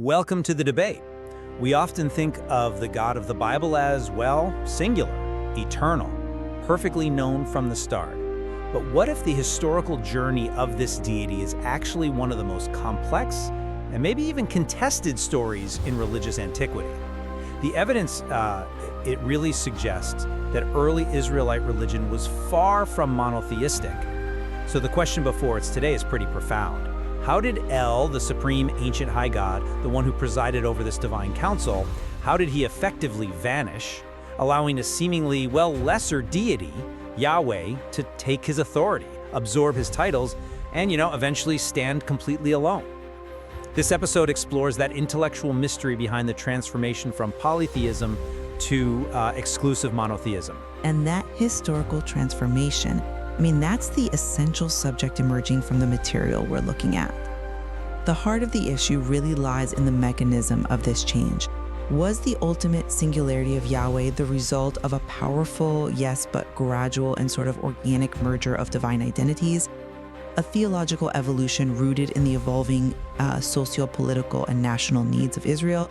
Welcome to the debate. We often think of the God of the Bible as, well, singular, eternal, perfectly known from the start. But what if the historical journey of this deity is actually one of the most complex and maybe even contested stories in religious antiquity? The evidence, it really suggests that early Israelite religion was far from monotheistic. So the question before us today is pretty profound. How did El, the supreme ancient high god, the one who presided over this divine council, how did he effectively vanish, allowing a seemingly, well, lesser deity, Yahweh, to take his authority, absorb his titles, and, eventually stand completely alone? This episode explores that intellectual mystery behind the transformation from polytheism to exclusive monotheism. And that historical transformation, that's the essential subject emerging from the material we're looking at. The heart of the issue really lies in the mechanism of this change. Was the ultimate singularity of Yahweh the result of a powerful, yes, but gradual and sort of organic merger of divine identities? A theological evolution rooted in the evolving socio-political and national needs of Israel?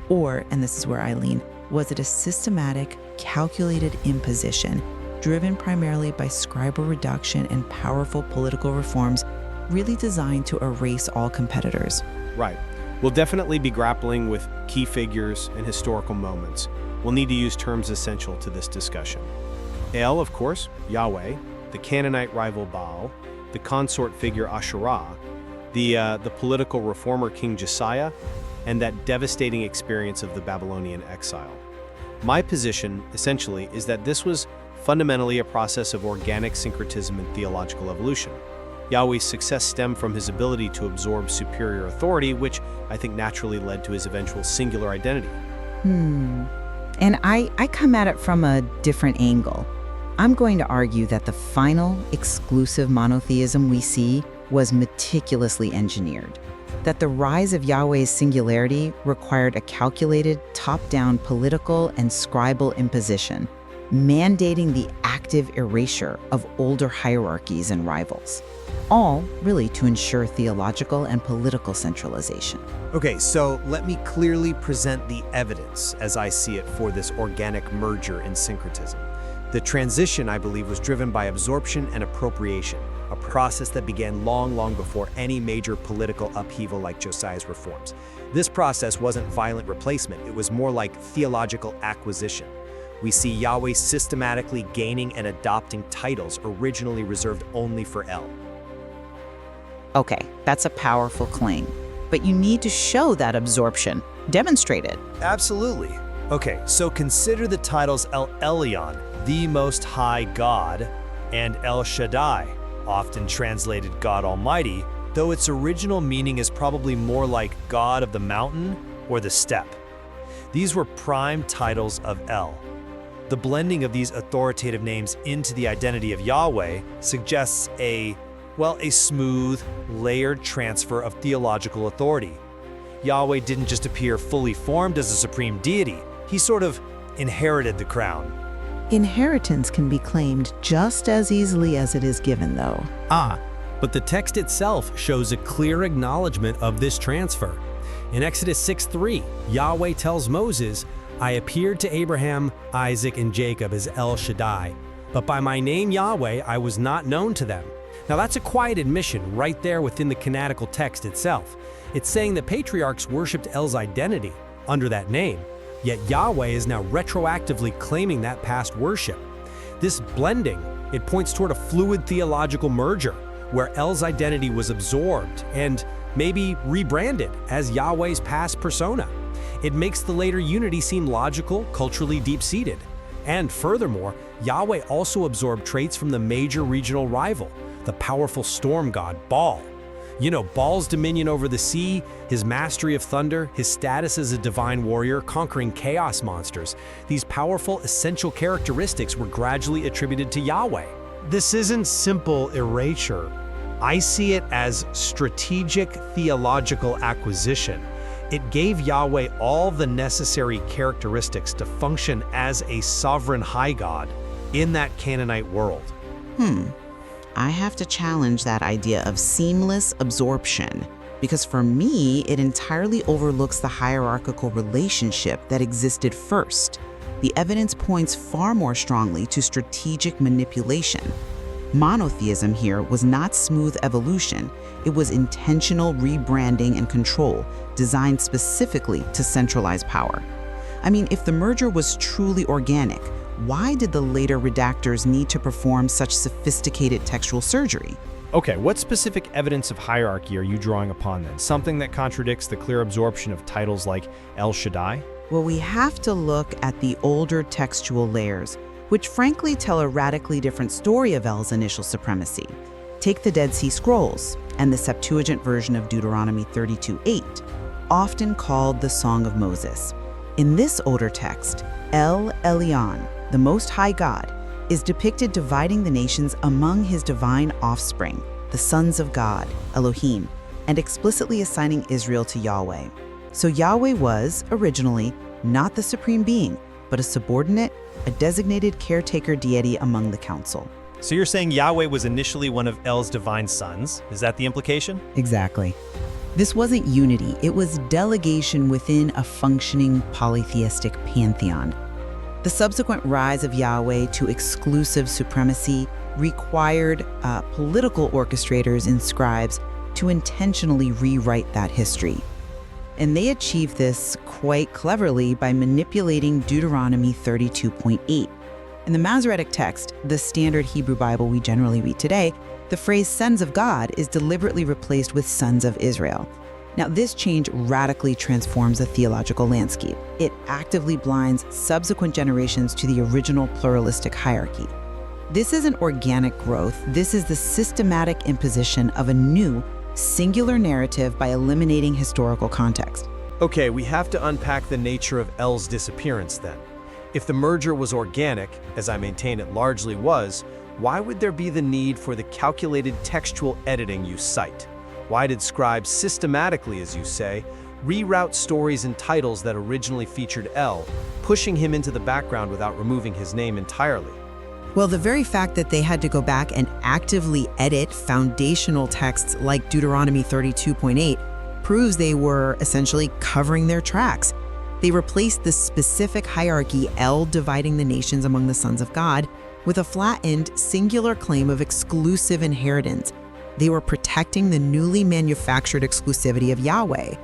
Or, and this is where I lean, was it a systematic, calculated imposition driven primarily by scribal reduction and powerful political reforms really designed to erase all competitors? Right. We'll definitely be grappling with key figures and historical moments. We'll need to use terms essential to this discussion. El, of course, Yahweh, the Canaanite rival Baal, the consort figure Asherah, the political reformer King Josiah, and that devastating experience of the Babylonian exile. My position, essentially, is that this was fundamentally a process of organic syncretism and theological evolution. Yahweh's success stemmed from his ability to absorb superior authority, which I think naturally led to his eventual singular identity. And I come at it from a different angle. I'm going to argue that the final exclusive monotheism we see was meticulously engineered, that the rise of Yahweh's singularity required a calculated, top-down political and scribal imposition, mandating the active erasure of older hierarchies and rivals, all really to ensure theological and political centralization. Okay, so let me clearly present the evidence as I see it for this organic merger in syncretism. The transition, I believe, was driven by absorption and appropriation, a process that began long before any major political upheaval like Josiah's reforms. This process wasn't violent replacement, it was more like theological acquisition. We see Yahweh systematically gaining and adopting titles originally reserved only for El. Okay, that's a powerful claim, but you need to show that absorption. Demonstrate it. Absolutely. Okay, so consider the titles El Elyon, the Most High God, and El Shaddai, often translated God Almighty, though its original meaning is probably more like God of the mountain or the steppe. These were prime titles of El. The blending of these authoritative names into the identity of Yahweh suggests a smooth, layered transfer of theological authority. Yahweh didn't just appear fully formed as a supreme deity, he sort of inherited the crown. Inheritance can be claimed just as easily as it is given, though. But the text itself shows a clear acknowledgement of this transfer. In Exodus 6:3, Yahweh tells Moses, "I appeared to Abraham, Isaac, and Jacob as El Shaddai, but by my name Yahweh I was not known to them." Now that's a quiet admission right there within the canonical text itself. It's saying the patriarchs worshipped El's identity under that name, yet Yahweh is now retroactively claiming that past worship. This blending, it points toward a fluid theological merger, where El's identity was absorbed and maybe rebranded as Yahweh's past persona. It makes the later unity seem logical, culturally deep-seated. And furthermore, Yahweh also absorbed traits from the major regional rival, the powerful storm god Baal. Baal's dominion over the sea, his mastery of thunder, his status as a divine warrior conquering chaos monsters. These powerful, essential characteristics were gradually attributed to Yahweh. This isn't simple erasure. I see it as strategic theological acquisition. It gave Yahweh all the necessary characteristics to function as a sovereign high god in that Canaanite world. I have to challenge that idea of seamless absorption. because for me, it entirely overlooks the hierarchical relationship that existed first. The evidence points far more strongly to strategic manipulation. Monotheism here was not smooth evolution. It was intentional rebranding and control, designed specifically to centralize power. I mean, if the merger was truly organic, why did the later redactors need to perform such sophisticated textual surgery? Okay, what specific evidence of hierarchy are you drawing upon then? Something that contradicts the clear absorption of titles like El Shaddai? Well, we have to look at the older textual layers, which frankly tell a radically different story of El's initial supremacy. Take the Dead Sea Scrolls and the Septuagint version of Deuteronomy 32:8, often called the Song of Moses. In this older text, El Elyon, the Most High God, is depicted dividing the nations among his divine offspring, the sons of God, Elohim, and explicitly assigning Israel to Yahweh. So Yahweh was, originally, not the supreme being, but a subordinate, a designated caretaker deity among the council. So you're saying Yahweh was initially one of El's divine sons? Is that the implication? Exactly. This wasn't unity, it was delegation within a functioning polytheistic pantheon. The subsequent rise of Yahweh to exclusive supremacy required political orchestrators and scribes to intentionally rewrite that history. And they achieved this quite cleverly by manipulating Deuteronomy 32:8. In the Masoretic text, the standard Hebrew Bible we generally read today, the phrase sons of God is deliberately replaced with sons of Israel. Now, this change radically transforms the theological landscape. It actively blinds subsequent generations to the original pluralistic hierarchy. This isn't organic growth, this is the systematic imposition of a new, singular narrative by eliminating historical context. Okay, we have to unpack the nature of El's disappearance then. If the merger was organic, as I maintain it largely was, why would there be the need for the calculated textual editing you cite? Why did scribes systematically, as you say, reroute stories and titles that originally featured El, pushing him into the background without removing his name entirely? Well, the very fact that they had to go back and actively edit foundational texts like Deuteronomy 32:8 proves they were essentially covering their tracks. They replaced the specific hierarchy, El dividing the nations among the sons of God, with a flattened, singular claim of exclusive inheritance. They were protecting the newly manufactured exclusivity of Yahweh.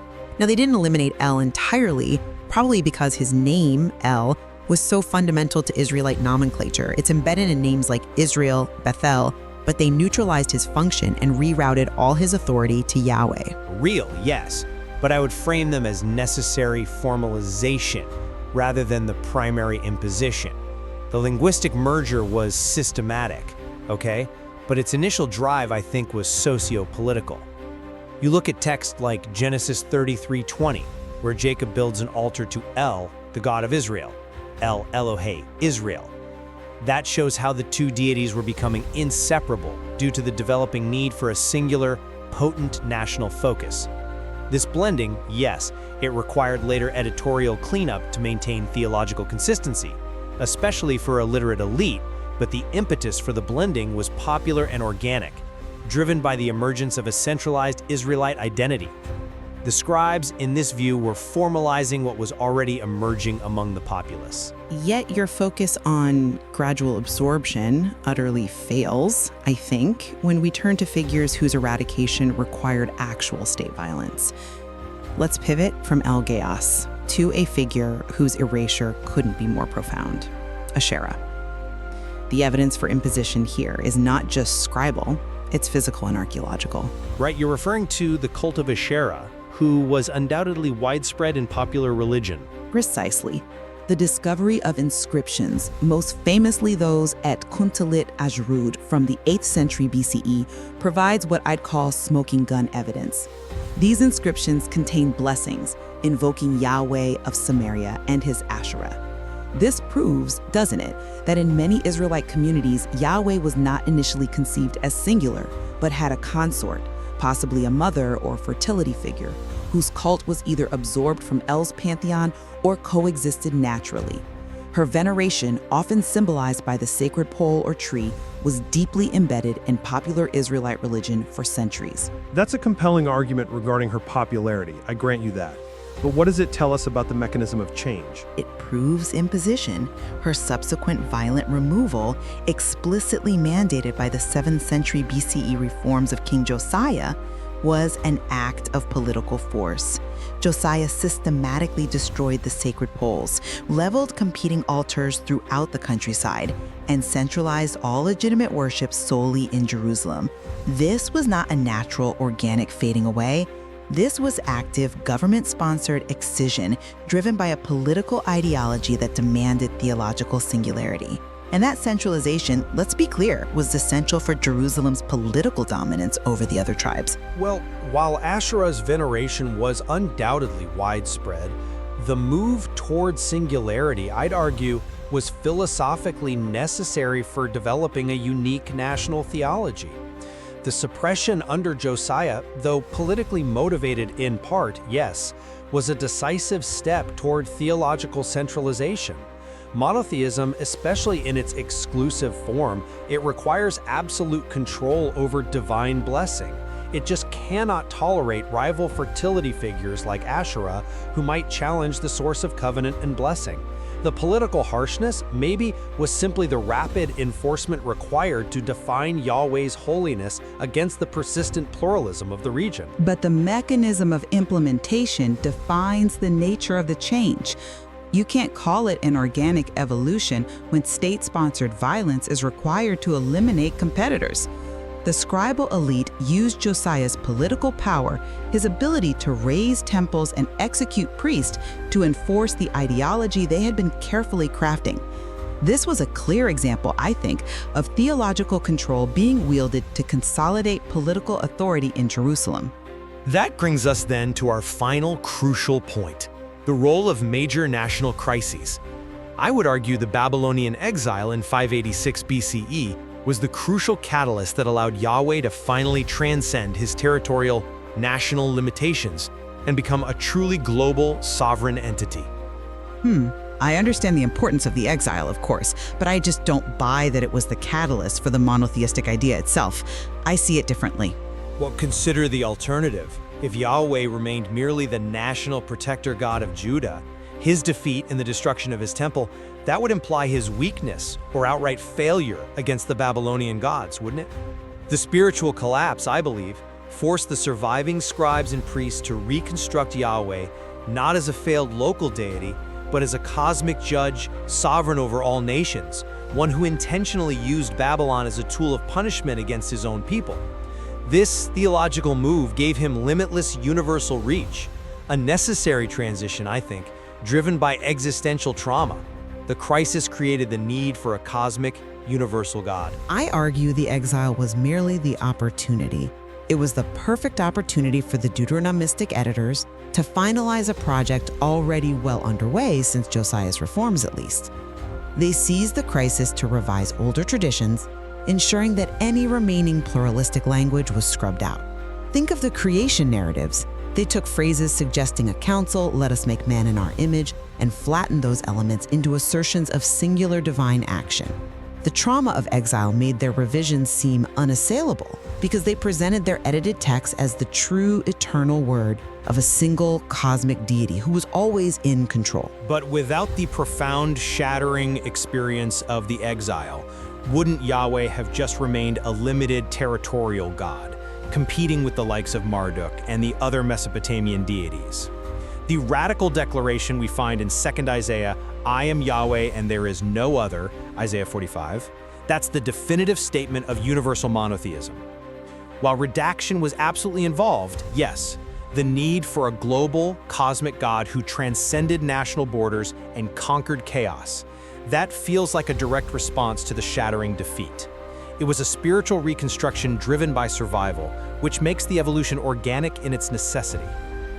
Now, they didn't eliminate El entirely, probably because his name, El, was so fundamental to Israelite nomenclature. It's embedded in names like Israel, Bethel, but they neutralized his function and rerouted all his authority to Yahweh. Real, yes, but I would frame them as necessary formalization rather than the primary imposition. The linguistic merger was systematic, okay? But its initial drive, I think, was socio-political. You look at texts like Genesis 33:20, where Jacob builds an altar to El, the God of Israel. El Elohe, Israel. That shows how the two deities were becoming inseparable due to the developing need for a singular, potent national focus. This blending, yes, it required later editorial cleanup to maintain theological consistency, especially for a literate elite, but the impetus for the blending was popular and organic, driven by the emergence of a centralized Israelite identity. The scribes, in this view, were formalizing what was already emerging among the populace. Yet your focus on gradual absorption utterly fails, I think, when we turn to figures whose eradication required actual state violence. Let's pivot from El Geas to a figure whose erasure couldn't be more profound, Asherah. The evidence for imposition here is not just scribal, it's physical and archaeological. Right, you're referring to the cult of Asherah, who was undoubtedly widespread in popular religion. Precisely. The discovery of inscriptions, most famously those at Kuntalit Ajrud from the 8th century BCE, provides what I'd call smoking gun evidence. These inscriptions contain blessings, invoking Yahweh of Samaria and his Asherah. This proves, doesn't it, that in many Israelite communities, Yahweh was not initially conceived as singular, but had a consort, possibly a mother or fertility figure, whose cult was either absorbed from El's pantheon or coexisted naturally. Her veneration, often symbolized by the sacred pole or tree, was deeply embedded in popular Israelite religion for centuries. That's a compelling argument regarding her popularity, I grant you that. But what does it tell us about the mechanism of change? It proves imposition, her subsequent violent removal, explicitly mandated by the 7th century BCE reforms of King Josiah, was an act of political force. Josiah systematically destroyed the sacred poles, leveled competing altars throughout the countryside, and centralized all legitimate worship solely in Jerusalem. This was not a natural, organic fading away. This was active, government-sponsored excision driven by a political ideology that demanded theological singularity. And that centralization, let's be clear, was essential for Jerusalem's political dominance over the other tribes. Well, while Asherah's veneration was undoubtedly widespread, the move toward singularity, I'd argue, was philosophically necessary for developing a unique national theology. The suppression under Josiah, though politically motivated in part, yes, was a decisive step toward theological centralization. Monotheism, especially in its exclusive form, it requires absolute control over divine blessing. It just cannot tolerate rival fertility figures like Asherah who might challenge the source of covenant and blessing. The political harshness maybe was simply the rapid enforcement required to define Yahweh's holiness against the persistent pluralism of the region. But the mechanism of implementation defines the nature of the change. You can't call it an organic evolution when state-sponsored violence is required to eliminate competitors. The scribal elite used Josiah's political power, his ability to raise temples and execute priests, to enforce the ideology they had been carefully crafting. This was a clear example, I think, of theological control being wielded to consolidate political authority in Jerusalem. That brings us then to our final crucial point, the role of major national crises. I would argue the Babylonian exile in 586 BCE was the crucial catalyst that allowed Yahweh to finally transcend his territorial, national limitations and become a truly global, sovereign entity. I understand the importance of the exile, of course, but I just don't buy that it was the catalyst for the monotheistic idea itself. I see it differently. Well, consider the alternative. If Yahweh remained merely the national protector God of Judah, his defeat in the destruction of his temple, that would imply his weakness or outright failure against the Babylonian gods, wouldn't it? The spiritual collapse, I believe, forced the surviving scribes and priests to reconstruct Yahweh not as a failed local deity, but as a cosmic judge sovereign over all nations, one who intentionally used Babylon as a tool of punishment against his own people. This theological move gave him limitless universal reach, a necessary transition, I think, driven by existential trauma. The crisis created the need for a cosmic, universal God. I argue the exile was merely the opportunity. It was the perfect opportunity for the Deuteronomistic editors to finalize a project already well underway since Josiah's reforms, at least. They seized the crisis to revise older traditions, ensuring that any remaining pluralistic language was scrubbed out. Think of the creation narratives. They took phrases suggesting a council, let us make man in our image, and flattened those elements into assertions of singular divine action. The trauma of exile made their revisions seem unassailable because they presented their edited text as the true eternal word of a single cosmic deity who was always in control. But without the profound, shattering experience of the exile, wouldn't Yahweh have just remained a limited territorial God, competing with the likes of Marduk and the other Mesopotamian deities? The radical declaration we find in 2nd Isaiah, I am Yahweh and there is no other, Isaiah 45, that's the definitive statement of universal monotheism. While redaction was absolutely involved, yes, the need for a global, cosmic God who transcended national borders and conquered chaos, that feels like a direct response to the shattering defeat. It was a spiritual reconstruction driven by survival, which makes the evolution organic in its necessity.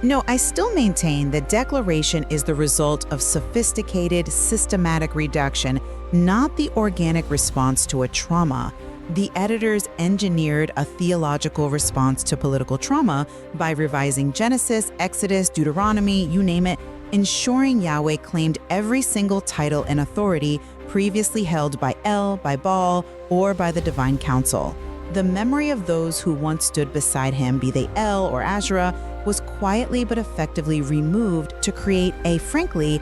No, I still maintain that declaration is the result of sophisticated, systematic reduction, not the organic response to a trauma. The editors engineered a theological response to political trauma by revising Genesis, Exodus, Deuteronomy, you name it, ensuring Yahweh claimed every single title and authority previously held by El, by Baal, or by the divine council. The memory of those who once stood beside him, be they El or Asherah, was quietly but effectively removed to create a, frankly,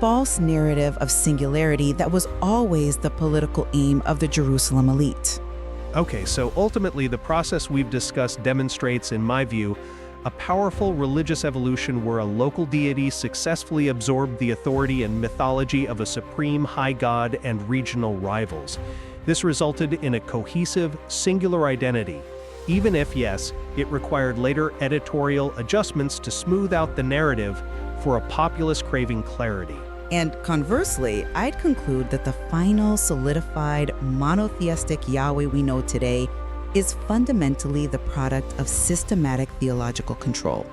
false narrative of singularity that was always the political aim of the Jerusalem elite. Okay, so ultimately the process we've discussed demonstrates, in my view, a powerful religious evolution where a local deity successfully absorbed the authority and mythology of a supreme high god and regional rivals. This resulted in a cohesive, singular identity, even if, yes, it required later editorial adjustments to smooth out the narrative for a populace craving clarity. And conversely, I'd conclude that the final solidified monotheistic Yahweh we know today is fundamentally the product of systematic theological control.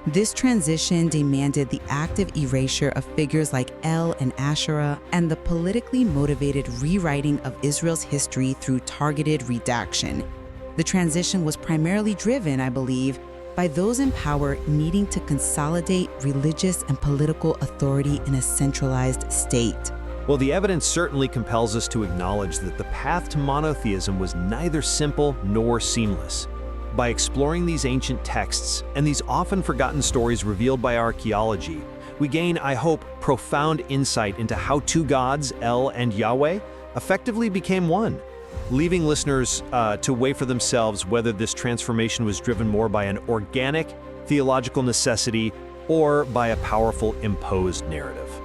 This transition demanded the active erasure of figures like El and Asherah and the politically motivated rewriting of Israel's history through targeted redaction. The transition was primarily driven, I believe, by those in power needing to consolidate religious and political authority in a centralized state. Well, the evidence certainly compels us to acknowledge that the path to monotheism was neither simple nor seamless. By exploring these ancient texts and these often forgotten stories revealed by archaeology, we gain, I hope, profound insight into how two gods, El and Yahweh, effectively became one, leaving listeners to weigh for themselves whether this transformation was driven more by an organic theological necessity or by a powerful imposed narrative.